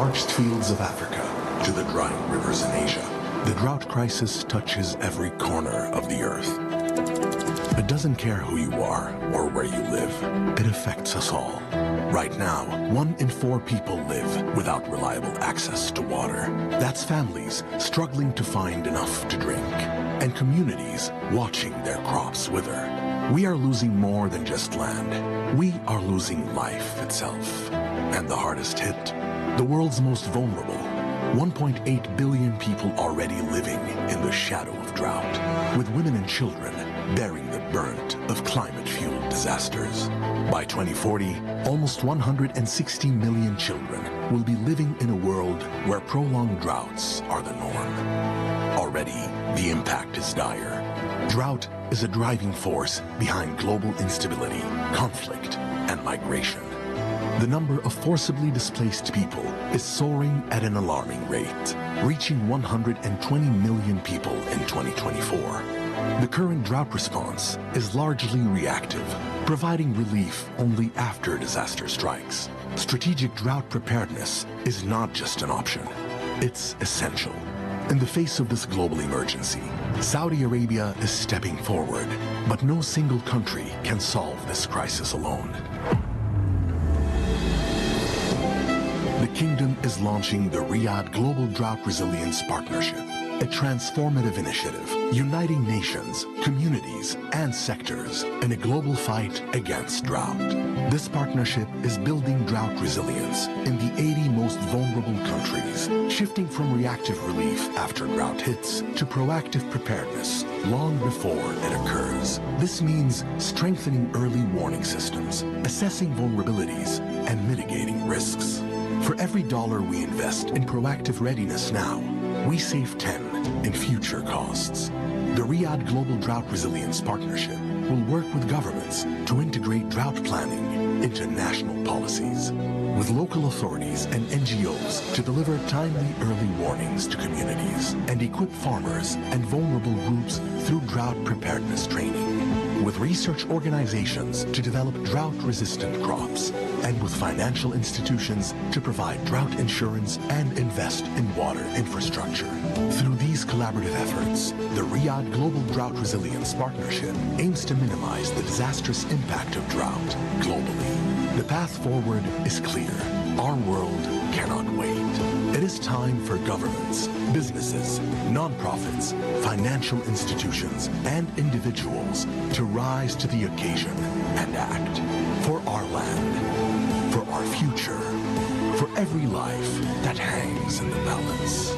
parched fields of Africa to the drying rivers in Asia, the drought crisis touches every corner of the earth. It doesn't care who you are or where you live. It affects us all. Right now, 1 in 4 people live without reliable access to water. That's families struggling to find enough to drink, and communities watching their crops wither. We are losing more than just land. We are losing life itself. And the hardest hit, the world's most vulnerable, 1.8 billion people already living in the shadow of drought, with women and children bearing the brunt of climate-fueled disasters. By 2040, almost 160 million children will be living in a world where prolonged droughts are the norm. Already, the impact is dire. Drought is a driving force behind global instability, conflict, and migration. The number of forcibly displaced people is soaring at an alarming rate, reaching 120 million people in 2024. The current drought response is largely reactive, providing relief only after disaster strikes. Strategic drought preparedness is not just an option, it's essential. In the face of this global emergency, Saudi Arabia is stepping forward, but no single country can solve this crisis alone. The Kingdom is launching the Riyadh Global Drought Resilience Partnership, a transformative initiative uniting nations, communities, and sectors in a global fight against drought. This partnership is building drought resilience in the 80 most vulnerable countries, shifting from reactive relief after drought hits to proactive preparedness long before it occurs. This means strengthening early warning systems, assessing vulnerabilities, and mitigating risks. For every dollar we invest in proactive readiness now, we save 10 in future costs. The Riyadh Global Drought Resilience Partnership will work with governments to integrate drought planning into national policies, with local authorities and NGOs to deliver timely early warnings to communities and equip farmers and vulnerable groups through drought preparedness training, with research organizations to develop drought-resistant crops, and with financial institutions to provide drought insurance and invest in water infrastructure. Through these collaborative efforts, the Riyadh Global Drought Resilience Partnership aims to minimize the disastrous impact of drought globally. The path forward is clear. Our world cannot wait. It is time for governments, businesses, nonprofits, financial institutions, and individuals to rise to the occasion and act for our land, for our future, for every life that hangs in the balance.